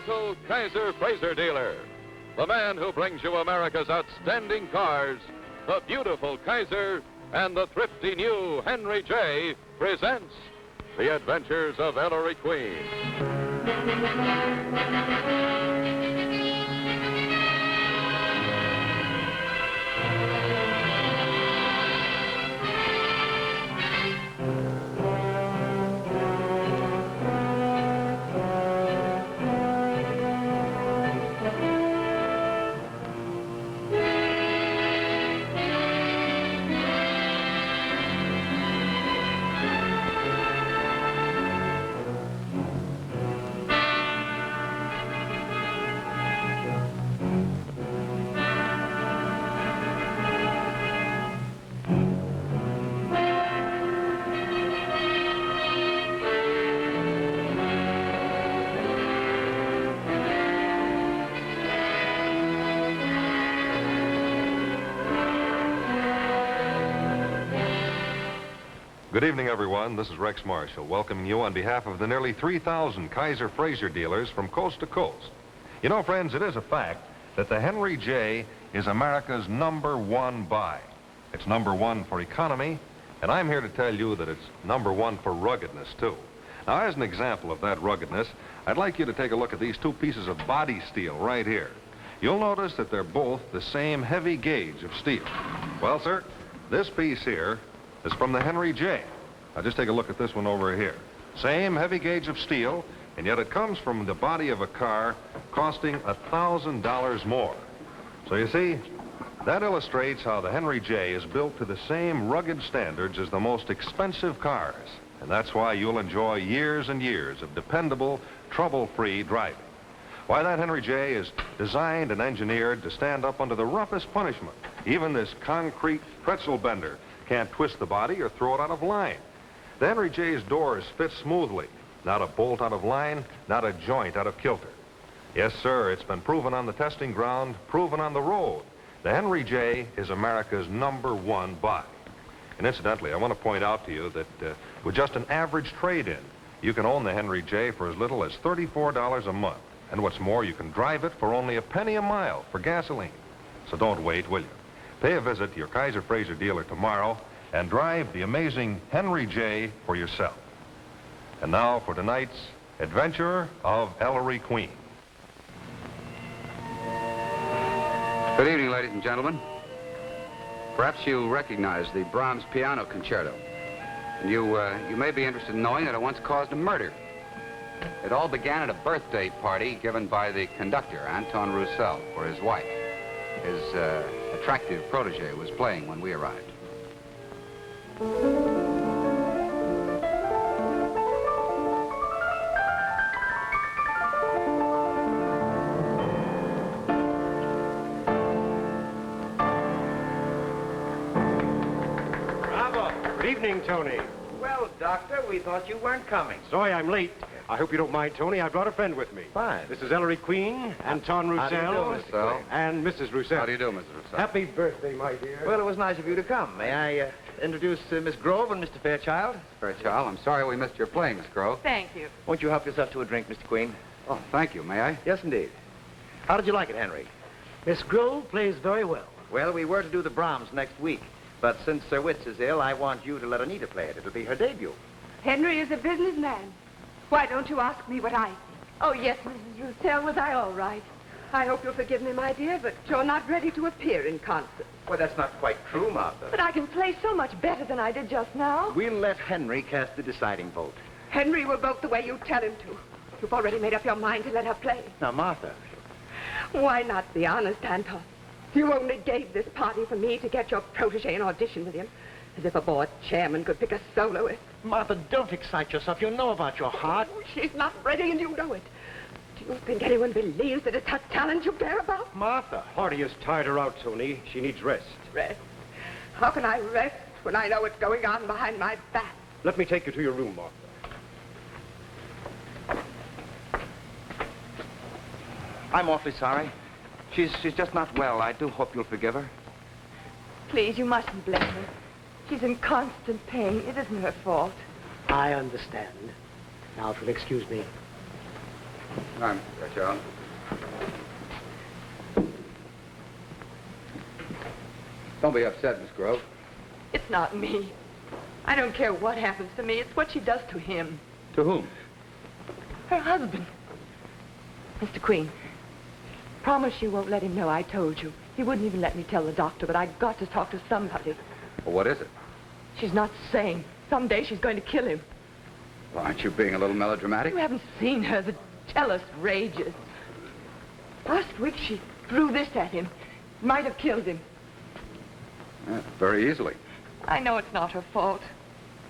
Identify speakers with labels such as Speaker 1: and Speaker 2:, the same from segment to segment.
Speaker 1: local Kaiser-Frazer dealer. The man who brings you America's outstanding cars, the beautiful Kaiser, and the thrifty new Henry J. presents The Adventures of Ellery Queen.
Speaker 2: Good evening, everyone. This is Rex Marshall, welcoming you on behalf of the nearly 3,000 Kaiser-Frazer dealers from coast to coast. You know, friends, it is a fact that the Henry J is America's #1 buy. It's #1 for economy, and I'm here to tell you that it's #1 for ruggedness, too. Now, as an example of that ruggedness, I'd like you to take a look at these two pieces of body steel right here. You'll notice that they're both the same heavy gauge of steel. Well, sir, this piece here is from the Henry J. Now just take a look at this one over here. Same heavy gauge of steel, and yet it comes from the body of a car costing $1,000 more. So you see, that illustrates how the Henry J is built to the same rugged standards as the most expensive cars. And that's why you'll enjoy years and years of dependable, trouble-free driving. Why, that Henry J is designed and engineered to stand up under the roughest punishment. Even this concrete pretzel bender can't twist the body or throw it out of line. The Henry J's doors fit smoothly. Not a bolt out of line, not a joint out of kilter. Yes, sir, it's been proven on the testing ground, proven on the road. The Henry J is America's #1 buy. And incidentally, I want to point out to you that with just an average trade-in, you can own the Henry J for as little as $34 a month. And what's more, you can drive it for only a penny a mile for gasoline. So don't wait, will you? Pay a visit to your Kaiser-Frazer dealer tomorrow and drive the amazing Henry J for yourself. And now for tonight's Adventure of Ellery Queen.
Speaker 3: Good evening, ladies and gentlemen. Perhaps you recognize the Brahms Piano Concerto. And you may be interested in knowing that it once caused a murder. It all began at a birthday party given by the conductor, Anton Roussel, for his wife. His attractive protege was playing when we arrived.
Speaker 4: Bravo. Good evening, Tony.
Speaker 5: Well, Doctor, we thought you weren't coming.
Speaker 4: Sorry I'm late. I hope you don't mind, Tony. I brought a friend with me.
Speaker 5: Fine.
Speaker 4: This is Ellery Queen, Anton
Speaker 5: How do you
Speaker 4: Roussel,
Speaker 5: do, Mr. Queen?
Speaker 4: and Mrs. Roussel.
Speaker 3: How do you do, Mrs. Roussel?
Speaker 4: Happy birthday, my dear.
Speaker 5: Well, it was nice of you to come. May I introduce Miss Grove and Mr. Fairchild?
Speaker 3: Fairchild, I'm sorry we missed your playing, Miss Grove.
Speaker 6: Thank you.
Speaker 5: Won't you help yourself to a drink, Mr. Queen?
Speaker 3: Oh, thank you. May I?
Speaker 5: Yes, indeed. How did you like it, Henry?
Speaker 7: Miss Grove plays very well.
Speaker 5: Well, we were to do the Brahms next week, but since Sir Witz is ill, I want you to let Anita play it. It'll be her debut.
Speaker 6: Henry is a businessman. Why don't you ask me what I think? Oh, yes, Mrs. Roussel, was I all right? I hope you'll forgive me, my dear, but you're not ready to appear in concert.
Speaker 5: Well, that's not quite true, Martha.
Speaker 6: But I can play so much better than I did just now.
Speaker 5: We'll let Henry cast the deciding vote.
Speaker 6: Henry will vote the way you tell him to. You've already made up your mind to let her play.
Speaker 5: Now, Martha.
Speaker 6: Why not be honest, Anton? You only gave this party for me to get your protege an audition with him. As if a board chairman could pick a soloist.
Speaker 7: Martha, don't excite yourself. You know about your heart.
Speaker 6: Oh, she's not ready, and you know it. Do you think anyone believes that it's her talent you care about?
Speaker 4: Martha. Party has tired her out, Tony. She needs rest.
Speaker 6: Rest? How can I rest when I know what's going on behind my back?
Speaker 4: Let me take you to your room, Martha.
Speaker 5: I'm awfully sorry. She's just not well. I do hope you'll forgive her.
Speaker 6: Please, you mustn't blame her. She's in constant pain. It isn't her fault.
Speaker 7: I understand. Now, if you'll excuse me.
Speaker 3: I'm Charles. Don't be upset, Miss Grove.
Speaker 6: It's not me. I don't care what happens to me. It's what she does to him.
Speaker 3: To whom?
Speaker 6: Her husband. Mr. Queen, promise you won't let him know I told you. He wouldn't even let me tell the doctor, but I got to talk to somebody.
Speaker 3: Well, what is it?
Speaker 6: She's not sane. Someday she's going to kill him.
Speaker 3: Well, aren't you being a little melodramatic?
Speaker 6: You haven't seen her. The jealous rages. Last week she threw this at him. Might have killed him.
Speaker 3: Yeah, very easily.
Speaker 6: I know it's not her fault.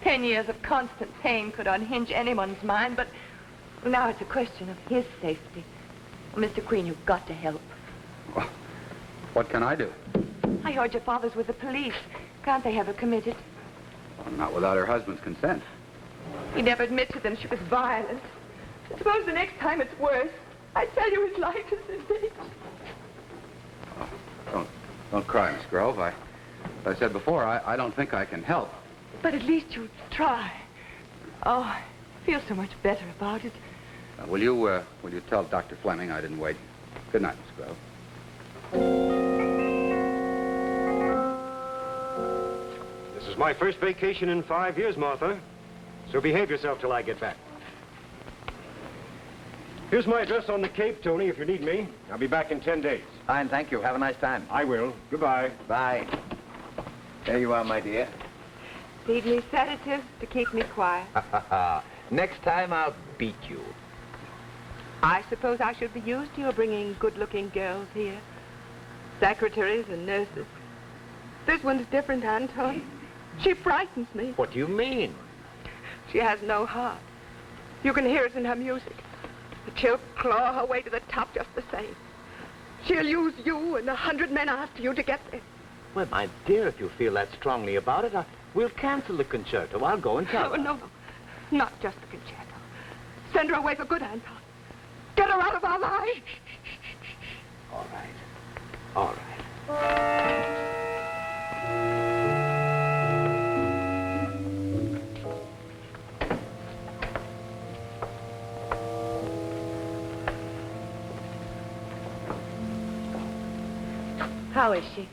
Speaker 6: 10 years of constant pain could unhinge anyone's mind, but now it's a question of his safety. Well, Mr. Queen, you've got to help.
Speaker 3: Well, what can I do?
Speaker 6: I heard your father's with the police. Can't they have her committed?
Speaker 3: Well, not without her husband's consent.
Speaker 6: He never admitted to them she was violent. Suppose the next time it's worse. I tell you his life is in danger.
Speaker 3: Oh, don't cry, Miss Grove. As I said before, I don't think I can help.
Speaker 6: But at least you try. Oh, I feel so much better about it.
Speaker 3: Will you tell Dr. Fleming I didn't wait? Good night, Miss Grove.
Speaker 4: This is my first vacation in 5 years, Martha. So behave yourself till I get back. Here's my address on the Cape, Tony, if you need me. I'll be back in 10 days.
Speaker 5: Fine, thank you. Have a nice time.
Speaker 4: I will. Goodbye.
Speaker 5: Bye. There you are, my dear.
Speaker 6: Feed me sedatives to keep me quiet.
Speaker 5: Next time I'll beat you.
Speaker 6: I suppose I should be used to your bringing good-looking girls here. Secretaries and nurses. This one's different, Anton. She frightens me.
Speaker 5: What do you mean?
Speaker 6: She has no heart. You can hear it in her music. But she'll claw her way to the top just the same. She'll use you and 100 men after you to get there.
Speaker 5: Well, my dear, if you feel that strongly about it, we'll cancel the concerto. I'll go and tell her.
Speaker 6: No. Not just the concerto. Send her away for good, Anton. Get her out of our lives.
Speaker 5: All right. All right.
Speaker 6: How is she?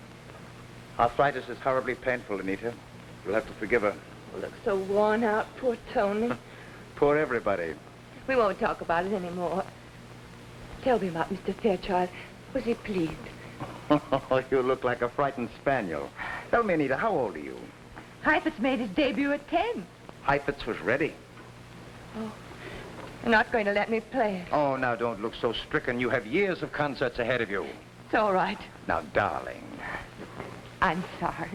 Speaker 5: Arthritis is horribly painful, Anita. You'll have to forgive her.
Speaker 6: Looks so worn out, poor Tony.
Speaker 5: Poor everybody.
Speaker 6: We won't talk about it anymore. Tell me about Mr. Fairchild. Was he pleased?
Speaker 5: You look like a frightened spaniel. Tell me, Anita, how old are you?
Speaker 6: Heifetz made his debut at 10.
Speaker 5: Heifetz was ready.
Speaker 6: Oh, you're not going to let me play it.
Speaker 5: Oh, now don't look so stricken. You have years of concerts ahead of you.
Speaker 6: It's all right.
Speaker 5: Now, darling.
Speaker 6: I'm sorry.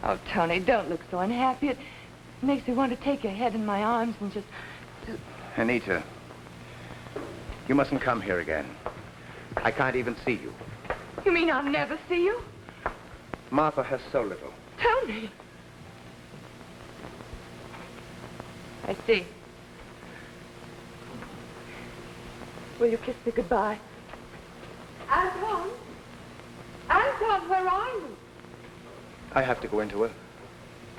Speaker 6: Oh, Tony, don't look so unhappy. It makes me want to take your head in my arms and just...
Speaker 5: Anita, you mustn't come here again. I can't even see you.
Speaker 6: You mean I'll never see you?
Speaker 5: Martha has so little.
Speaker 6: Tony. I see. Will you kiss me goodbye? Anton? Anton, where are you?
Speaker 5: I have to go into her.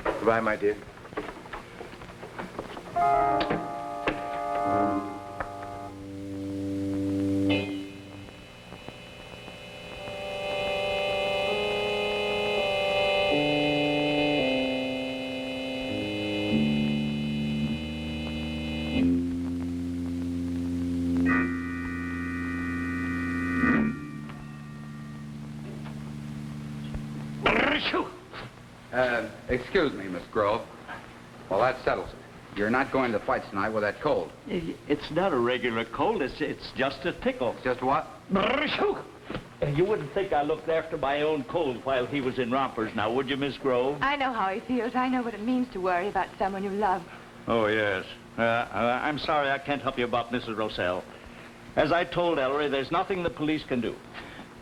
Speaker 5: Goodbye, my dear.
Speaker 3: Excuse me, Miss Grove. Well, that settles it. You're not going to the fights tonight with that cold.
Speaker 8: It's not a regular cold. It's just a tickle.
Speaker 3: Just what?
Speaker 8: You wouldn't think I looked after my own cold while he was in rompers now, would you, Miss Grove?
Speaker 6: I know how he feels. I know what it means to worry about someone you love.
Speaker 8: Oh, yes. I'm sorry I can't help you about Mrs. Rossell. As I told Ellery, there's nothing the police can do.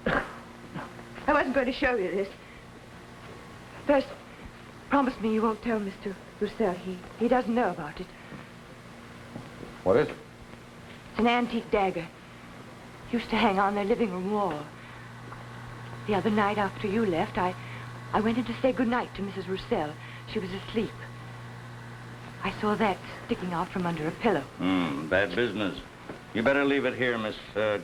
Speaker 6: I wasn't going to show you this. First, promise me you won't tell Mr. Roussel. He doesn't know about it.
Speaker 3: What is it?
Speaker 6: It's an antique dagger. Used to hang on their living room wall. The other night after you left, I went in to say goodnight to Mrs. Roussel. She was asleep. I saw that sticking out from under a pillow.
Speaker 8: Bad business. You better leave it here, Miss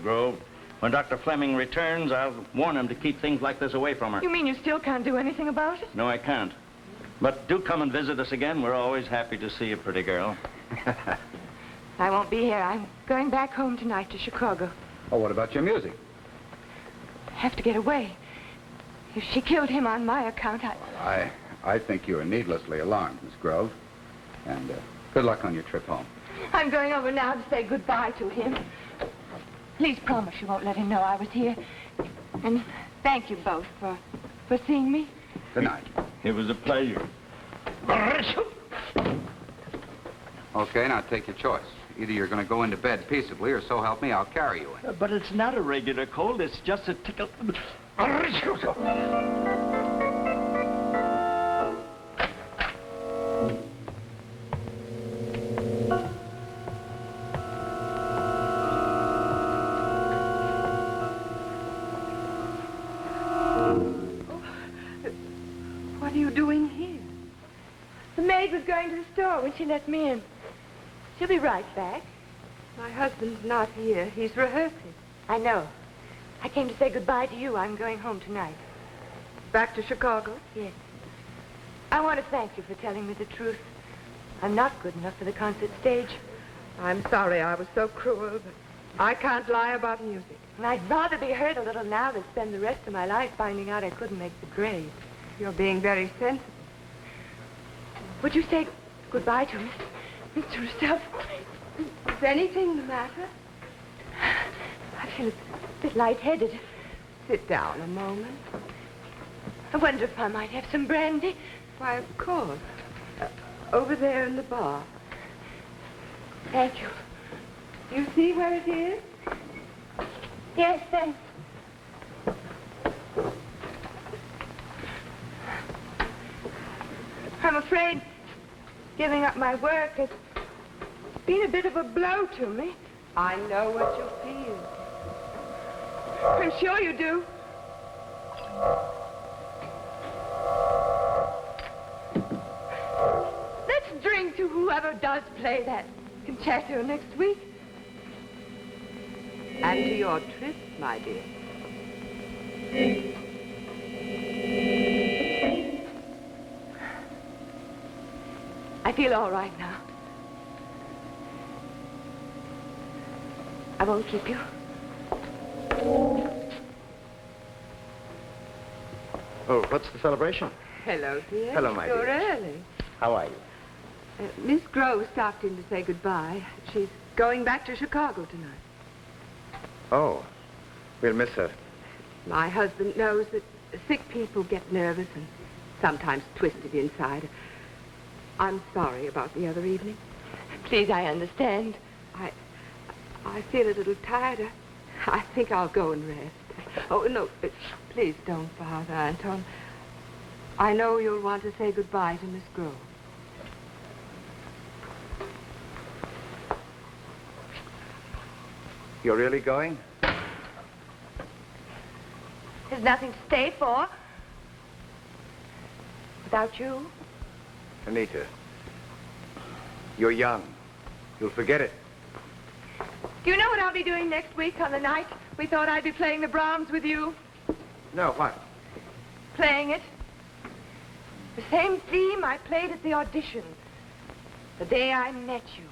Speaker 8: Grove. When Dr. Fleming returns, I'll warn him to keep things like this away from her.
Speaker 6: You mean you still can't do anything about it?
Speaker 8: No, I can't. But do come and visit us again. We're always happy to see you, pretty girl.
Speaker 6: I won't be here. I'm going back home tonight to Chicago.
Speaker 3: Oh, what about your music?
Speaker 6: I have to get away. If she killed him on my account,
Speaker 3: I think you are needlessly alarmed, Miss Grove. And good luck on your trip home.
Speaker 6: I'm going over now to say goodbye to him. Please promise you won't let him know I was here. And thank you both for seeing me.
Speaker 3: Good night.
Speaker 8: It was a pleasure.
Speaker 3: Okay, now take your choice. Either you're going to go into bed peaceably, or so help me, I'll carry you in.
Speaker 8: But it's not a regular cold. It's just a tickle.
Speaker 6: What are you doing here? The maid was going to the store when she let me in. She'll be right back. My husband's not here. He's rehearsing. I know. I came to say goodbye to you. I'm going home tonight. Back to Chicago? Yes. I want to thank you for telling me the truth. I'm not good enough for the concert stage. I'm sorry I was so cruel, but I can't lie about music. And I'd rather be hurt a little now than spend the rest of my life finding out I couldn't make the grade. You're being very sensitive. Would you say goodbye to Mr. Russell? Is anything the matter? I feel a bit lightheaded. Sit down a moment. I wonder if I might have some brandy. Why, of course. Over there in the bar. Thank you. Do you see where it is? Yes, thanks. I'm afraid giving up my work has been a bit of a blow to me. I know what you feel. I'm sure you do. Let's drink to whoever does play that concerto next week. And to your trip, my dear. I feel all right now. I won't keep you.
Speaker 5: Oh, what's the celebration?
Speaker 6: Hello, dear.
Speaker 5: Hello, my
Speaker 6: You're
Speaker 5: dear.
Speaker 6: early.
Speaker 5: How are you?
Speaker 6: Miss Grove stopped in to say goodbye. She's going back to Chicago tonight.
Speaker 5: Oh, we'll miss her.
Speaker 6: My husband knows that sick people get nervous and sometimes twisted inside. I'm sorry about the other evening. Please, I understand. I feel a little tired. I think I'll go and rest. Oh, no, please don't bother, Anton. I know you'll want to say goodbye to Miss Grove.
Speaker 5: You're really going?
Speaker 6: There's nothing to stay for. Without you.
Speaker 5: Anita, you're young. You'll forget it.
Speaker 6: Do you know what I'll be doing next week on the night we thought I'd be playing the Brahms with you?
Speaker 5: No, what?
Speaker 6: Playing it. The same theme I played at the audition. The day I met you.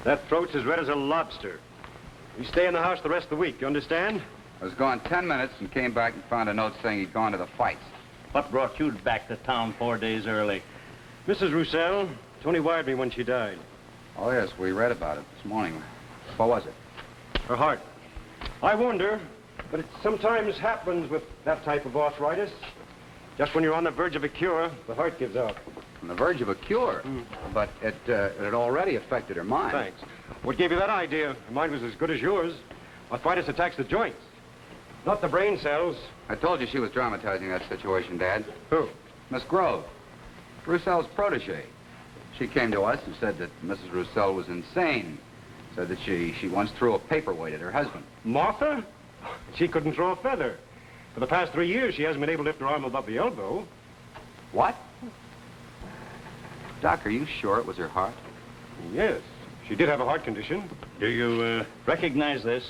Speaker 4: That throat's as red as a lobster. You stay in the house the rest of the week, you understand?
Speaker 3: I was gone 10 minutes and came back and found a note saying he'd gone to the fights.
Speaker 8: What brought you back to town 4 days early?
Speaker 4: Mrs. Roussel, Tony wired me when she died.
Speaker 3: Oh, yes, we read about it this morning. What was it?
Speaker 4: Her heart. I wonder, but it sometimes happens with that type of arthritis. Just when you're on the verge of a cure, the heart gives out.
Speaker 3: On the verge of a cure. But it had already affected her mind.
Speaker 4: Thanks. What gave you that idea? Mine was as good as yours. Arthritis attacks the joints, not the brain cells.
Speaker 3: I told you she was dramatizing that situation, Dad.
Speaker 4: Who?
Speaker 3: Miss Grove, Roussel's protege. She came to us and said that Mrs. Roussel was insane. Said that she once threw a paperweight at her husband.
Speaker 4: Martha? She couldn't throw a feather. For the past 3 years, she hasn't been able to lift her arm above the elbow.
Speaker 3: What? Doc, are you sure it was her heart?
Speaker 4: Yes, she did have a heart condition.
Speaker 8: Do you recognize this?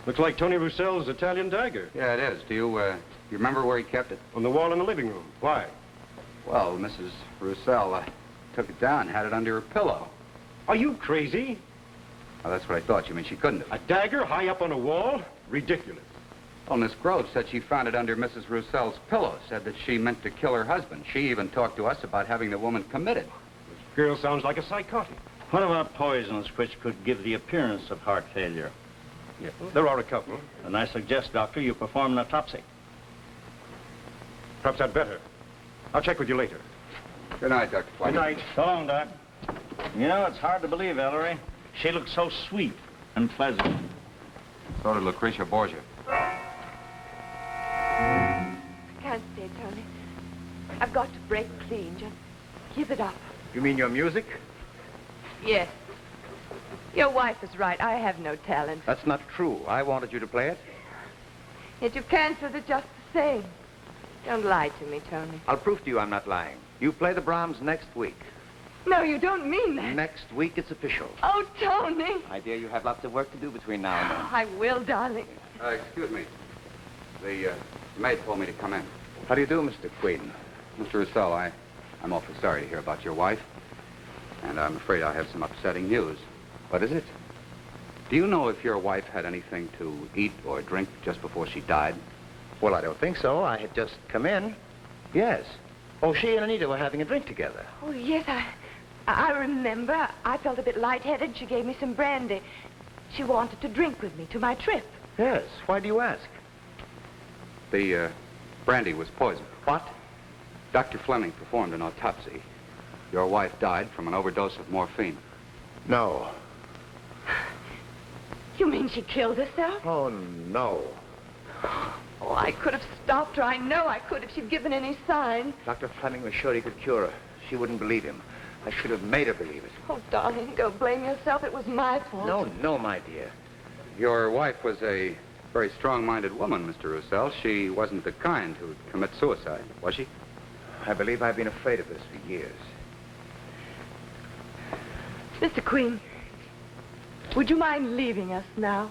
Speaker 4: Looks like Tony Roussel's Italian dagger.
Speaker 3: Yeah, it is. Do you remember where he kept it?
Speaker 4: On the wall in the living room. Why?
Speaker 3: Well, Mrs. Roussel took it down, had it under her pillow.
Speaker 4: Are you crazy?
Speaker 3: Oh, that's what I thought. You mean she couldn't have?
Speaker 4: A dagger high up on a wall? Ridiculous.
Speaker 3: Well, Miss Grove said she found it under Mrs. Roussel's pillow, said that she meant to kill her husband. She even talked to us about having the woman committed.
Speaker 4: This girl sounds like a psychotic.
Speaker 8: What about poisons which could give the appearance of heart failure?
Speaker 4: Yeah, there are a couple.
Speaker 8: And I suggest, Doctor, you perform an autopsy.
Speaker 4: Perhaps I'd better. I'll check with you later.
Speaker 3: Good night, Dr.
Speaker 4: Good
Speaker 3: Fleming.
Speaker 4: night.
Speaker 8: So long, Doc. You know, it's hard to believe, Ellery. She looked so sweet and pleasant.
Speaker 3: So did Lucretia Borgia.
Speaker 6: I can't stay, Tony. I've got to break clean. Just give it up.
Speaker 5: You mean your music?
Speaker 6: Yes. Your wife is right. I have no talent.
Speaker 5: That's not true. I wanted you to play it.
Speaker 6: Yet you canceled it just the same. Don't lie to me, Tony.
Speaker 5: I'll prove to you I'm not lying. You play the Brahms next week.
Speaker 6: No, you don't mean that.
Speaker 5: Next week, it's official.
Speaker 6: Oh, Tony.
Speaker 5: My dear, you have lots of work to do between now and then.
Speaker 6: I will, darling.
Speaker 3: Excuse me. The maid told me to come in.
Speaker 5: How do you do, Mr. Queen?
Speaker 3: Mr. Roussel, I'm awfully sorry to hear about your wife. And I'm afraid I have some upsetting news.
Speaker 5: What is it?
Speaker 3: Do you know if your wife had anything to eat or drink just before she died?
Speaker 5: Well, I don't think so. I had just come in. Yes. Oh, she and Anita were having a drink together.
Speaker 6: Oh, yes, I remember. I felt a bit lightheaded. She gave me some brandy. She wanted to drink with me to my trip.
Speaker 5: Yes. Why do you ask?
Speaker 3: The brandy was poisoned.
Speaker 5: What?
Speaker 3: Dr. Fleming performed an autopsy. Your wife died from an overdose of morphine.
Speaker 5: No.
Speaker 6: You mean she killed herself?
Speaker 5: Oh, no.
Speaker 6: Oh, I could have stopped her. I know I could if she'd given any sign.
Speaker 5: Dr. Fleming was sure he could cure her. She wouldn't believe him. I should have made her believe it.
Speaker 6: Oh, darling, don't blame yourself. It was my fault.
Speaker 5: No, my dear.
Speaker 3: Your wife was a very strong-minded woman, Mr. Roussel. She wasn't the kind who'd commit suicide, was she?
Speaker 5: I believe I've been afraid of this for years.
Speaker 6: Mr. Queen, would you mind leaving us now?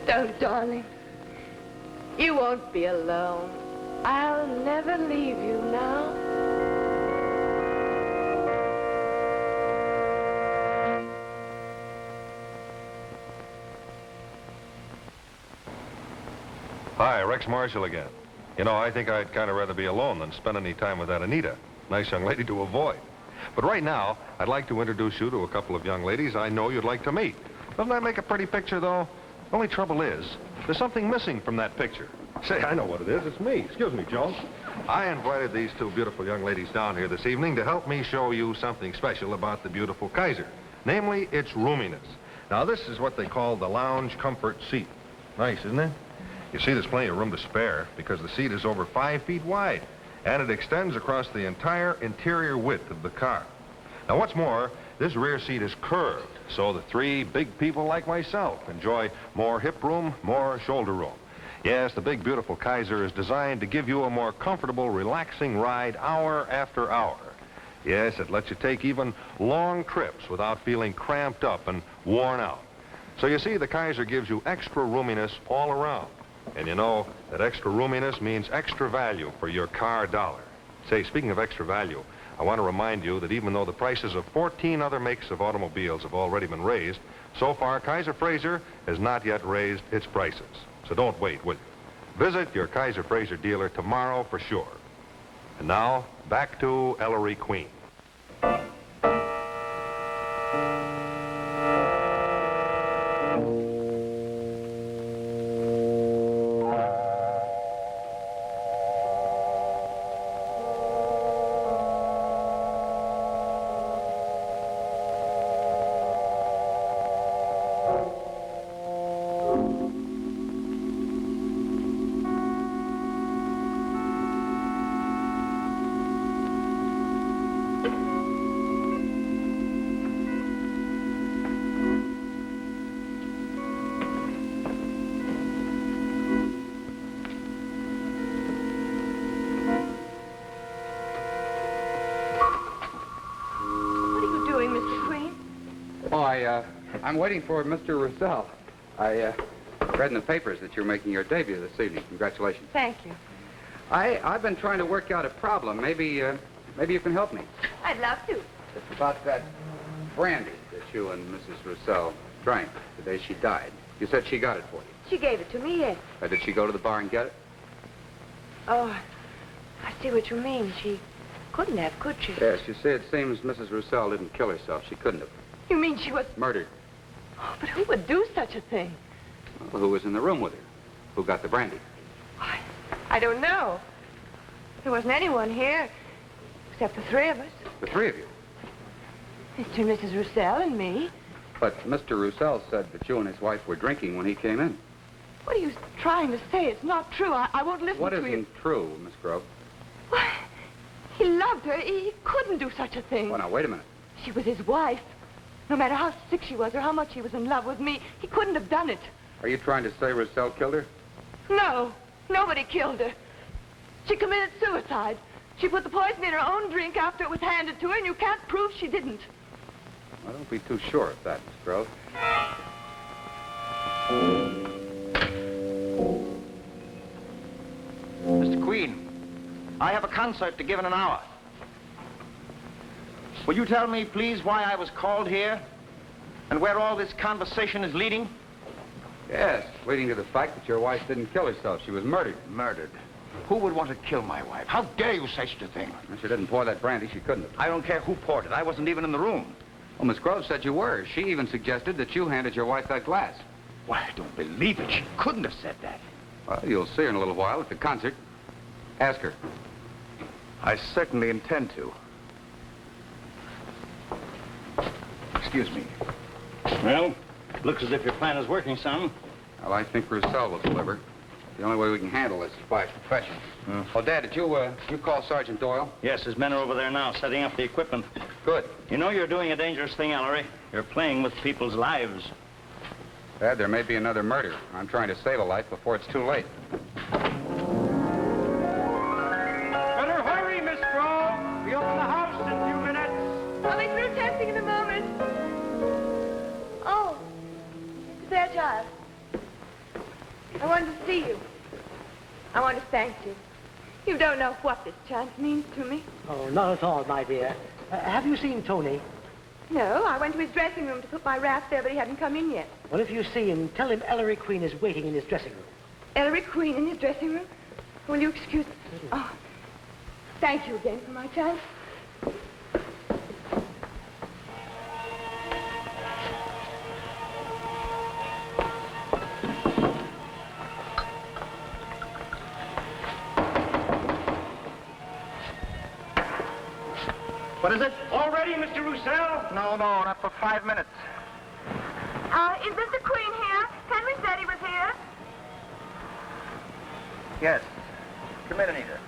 Speaker 6: Don't, darling. You won't be alone. I'll never leave you now.
Speaker 2: Hi, Rex Marshall again. You know, I think I'd kind of rather be alone than spend any time with that Anita. Nice young lady to avoid. But right now, I'd like to introduce you to a couple of young ladies I know you'd like to meet. Doesn't that make a pretty picture, though? The only trouble is, there's something missing from that picture.
Speaker 4: Say, I know what it is. It's me. Excuse me, Joe.
Speaker 2: I invited these two beautiful young ladies down here this evening to help me show you something special about the beautiful Kaiser. Namely, its roominess. Now, this is what they call the lounge comfort seat. Nice, isn't it? You see, there's plenty of room to spare because the seat is over 5 feet wide, and it extends across the entire interior width of the car. Now, what's more, this rear seat is curved, so the 3 big people like myself enjoy more hip room, more shoulder room. Yes, the big, beautiful Kaiser is designed to give you a more comfortable, relaxing ride hour after hour. Yes, it lets you take even long trips without feeling cramped up and worn out. So you see, the Kaiser gives you extra roominess all around. And you know that extra roominess means extra value for your car dollar. Say, speaking of extra value, I want to remind you that even though the prices of 14 other makes of automobiles have already been raised, so far Kaiser-Frazer has not yet raised its prices. So don't wait, will you? Visit your Kaiser-Frazer dealer tomorrow for sure. And now, back to Ellery Queen.
Speaker 3: I'm waiting for Mr. Russell. I read in the papers that you're making your debut this evening. Congratulations.
Speaker 6: Thank you.
Speaker 3: I've been trying to work out a problem. Maybe you can help me.
Speaker 6: I'd love to.
Speaker 3: It's about that brandy that you and Mrs. Russell drank the day she died. You said she got it for you.
Speaker 6: She gave it to me, yes.
Speaker 3: Did she go to the bar and get it?
Speaker 6: Oh, I see what you mean. She couldn't have, could she?
Speaker 3: Yes, you see, it seems Mrs. Russell didn't kill herself. She couldn't have.
Speaker 6: You mean she was...
Speaker 3: Murdered.
Speaker 6: Oh, but who would do such a thing?
Speaker 3: Well, who was in the room with her? Who got the brandy?
Speaker 6: I don't know. There wasn't anyone here, except the three of us.
Speaker 3: The three of you?
Speaker 6: Mr. and Mrs. Russell and me.
Speaker 3: But Mr. Russell said that you and his wife were drinking when he came in.
Speaker 6: What are you trying to say? It's not true. I won't listen
Speaker 3: What
Speaker 6: to you.
Speaker 3: isn't true, Miss Grove?
Speaker 6: Why, he loved her. He couldn't do such a thing.
Speaker 3: Well, now, wait a minute.
Speaker 6: She was his wife. No matter how sick she was or how much he was in love with me, he couldn't have done it.
Speaker 3: Are you trying to say Russell killed her?
Speaker 6: No, nobody killed her. She committed suicide. She put the poison in her own drink after it was handed to her, and you can't prove she didn't.
Speaker 3: Well, don't be too sure of that, Miss Grove.
Speaker 8: Mr. Queen, I have a concert to give in an hour. Will you tell me, please, why I was called here and where all this conversation is leading?
Speaker 3: Yes, leading to the fact that your wife didn't kill herself. She was murdered.
Speaker 5: Murdered. Who would want to kill my wife? How dare you say such a thing?
Speaker 3: Well, she didn't pour that brandy. She couldn't have.
Speaker 5: I don't care who poured it. I wasn't even in the room.
Speaker 3: Well, Miss Grove said you were. She even suggested that you handed your wife that glass.
Speaker 5: Why, I don't believe it. She couldn't have said that.
Speaker 3: Well, you'll see her in a little while at the concert. Ask her.
Speaker 5: I certainly intend to. Excuse me.
Speaker 8: Well, looks as if your plan is working, son.
Speaker 3: Well, I think Russell will deliver. The only way we can handle this is by profession. Oh, Dad, did you call Sergeant Doyle?
Speaker 8: Yes, his men are over there now, setting up the equipment.
Speaker 3: Good.
Speaker 8: You know you're doing a dangerous thing, Ellery. You're playing with people's lives.
Speaker 3: Dad, there may be another murder. I'm trying to save a life before it's too late.
Speaker 4: Better hurry, Miss Grove. We open the house in a few minutes.
Speaker 6: I'll be through testing in a moment. Oh, Fairchild. I wanted to see you. I want to thank you. You don't know what this chance means to me.
Speaker 7: Oh, not at all, my dear. Have you seen Tony?
Speaker 6: No, I went to his dressing room to put my wrap there, but he hadn't come in yet.
Speaker 7: Well, if you see him, tell him Ellery Queen is waiting in his dressing room.
Speaker 6: Ellery Queen in his dressing room? Will you excuse me? Oh, thank you again for my chance.
Speaker 8: What is it?
Speaker 4: All ready, Mr. Russell?
Speaker 5: No, not for 5 minutes.
Speaker 6: Is Mr. Queen here? Henry said he was here.
Speaker 5: Yes. Come in, Anita.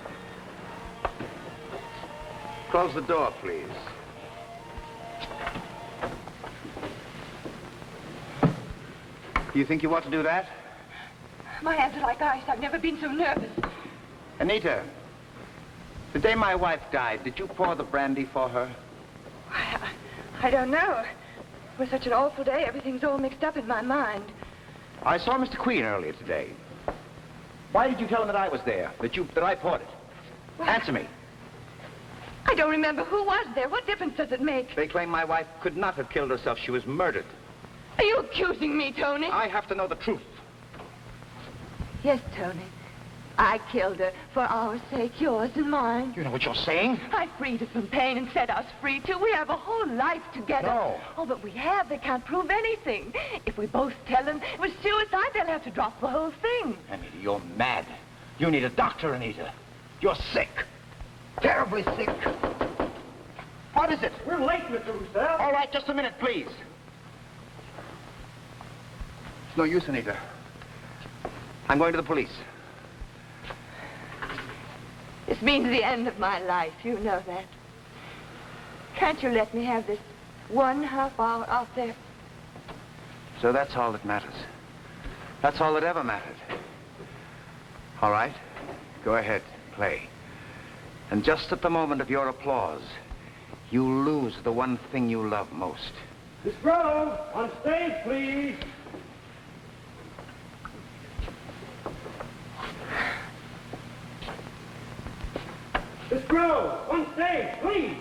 Speaker 5: Close the door, please. You think you want to do that?
Speaker 6: My hands are like ice. I've never been so nervous.
Speaker 5: Anita, the day my wife died, did you pour the brandy for her?
Speaker 6: I don't know. It was such an awful day. Everything's all mixed up in my mind.
Speaker 5: I saw Mr. Queen earlier today. Why did you tell him that I was there, that I poured it?
Speaker 6: Well,
Speaker 5: Answer me.
Speaker 6: I don't remember who was there. What difference does it make?
Speaker 5: They claim my wife could not have killed herself. She was murdered.
Speaker 6: Are you accusing me, Tony?
Speaker 5: I have to know the truth.
Speaker 6: Yes, Tony. I killed her for our sake, yours and mine.
Speaker 5: You know what you're saying?
Speaker 6: I freed her from pain and set us free, too. We have a whole life together.
Speaker 5: No.
Speaker 6: Oh, but we have. They can't prove anything. If we both tell them it was suicide, they'll have to drop the whole thing.
Speaker 5: Anita, you're mad. You need a doctor, Anita. You're sick. Terribly sick. What is it?
Speaker 4: We're late, Mr. Russell.
Speaker 5: All right, just a minute, please. It's no use, Anita. I'm going to the police.
Speaker 6: This means the end of my life. You know that. Can't you let me have this 1/2 hour out there?
Speaker 5: So that's all that matters. That's all that ever mattered. All right. Go ahead. Play. And just at the moment of your applause, you lose the one thing you love most.
Speaker 4: Miss Grove, on stage, please. Miss Grove, on stage, please.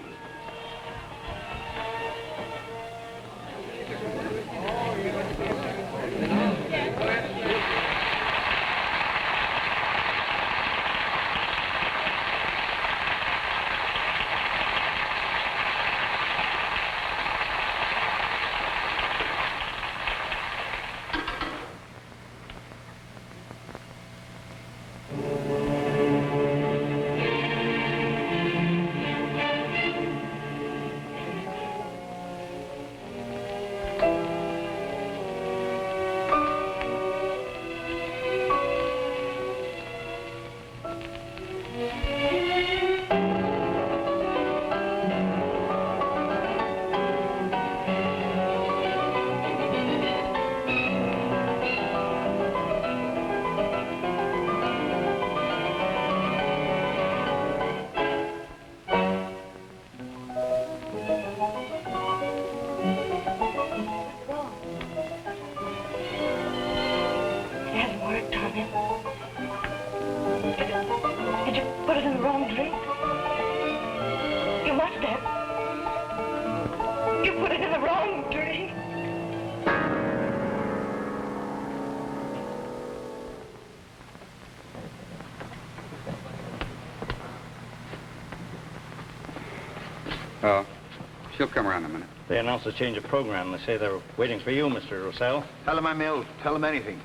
Speaker 6: Did you put it in the wrong drink? You must have. You put it in the wrong drink.
Speaker 3: Oh, she'll come around in a minute.
Speaker 8: They announced a change of program. They say they're waiting for you, Mr. Roussel.
Speaker 5: Tell them I'm ill. Tell them anything.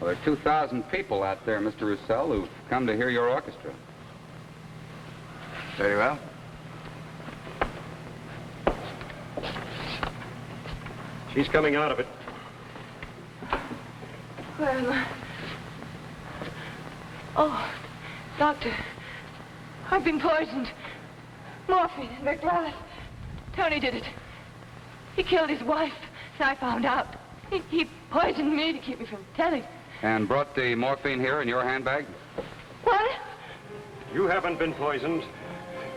Speaker 3: Well, there are 2,000 people out there, Mr. Roussel, who've come to hear your orchestra.
Speaker 5: Very well.
Speaker 4: She's coming out of it.
Speaker 6: Where am I? Oh, Doctor, I've been poisoned. Morphine in the glass. Tony did it. He killed his wife, and I found out. He poisoned me to keep me from telling.
Speaker 3: And brought the morphine here in your handbag?
Speaker 6: What?
Speaker 4: You haven't been poisoned.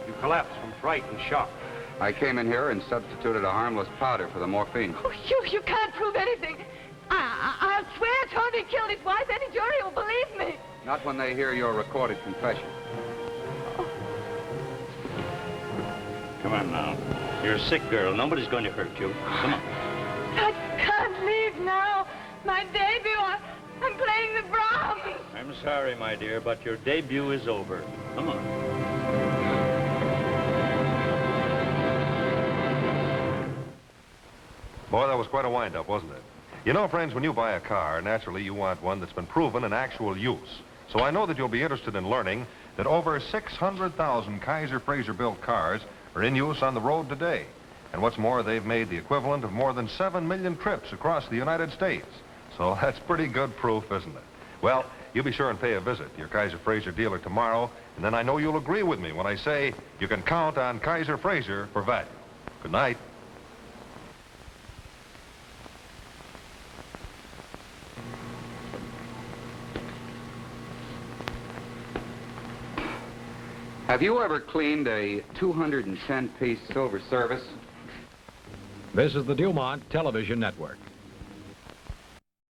Speaker 4: You collapsed from fright and shock.
Speaker 3: I came in here and substituted a harmless powder for the morphine.
Speaker 6: Oh, you can't prove anything. I'll swear Tony killed his wife. Any jury will believe me.
Speaker 3: Not when they hear your recorded confession.
Speaker 8: Come on now. You're a sick girl. Nobody's going to hurt you. Come on.
Speaker 6: I can't leave now. My debut, I'm playing the Brahms.
Speaker 8: I'm sorry, my dear, but your debut is over. Come on.
Speaker 2: Boy, that was quite a wind-up, wasn't it? You know, friends, when you buy a car, naturally you want one that's been proven in actual use. So I know that you'll be interested in learning that over 600,000 Kaiser-Frazer built cars are in use on the road today. And what's more, they've made the equivalent of more than 7 million trips across the United States. So that's pretty good proof, isn't it? Well, you be sure and pay a visit to your Kaiser-Frazer dealer tomorrow, and then I know you'll agree with me when I say you can count on Kaiser-Frazer for value. Good night.
Speaker 3: Have you ever cleaned a 210-piece silver service?
Speaker 9: This is the Dumont Television Network.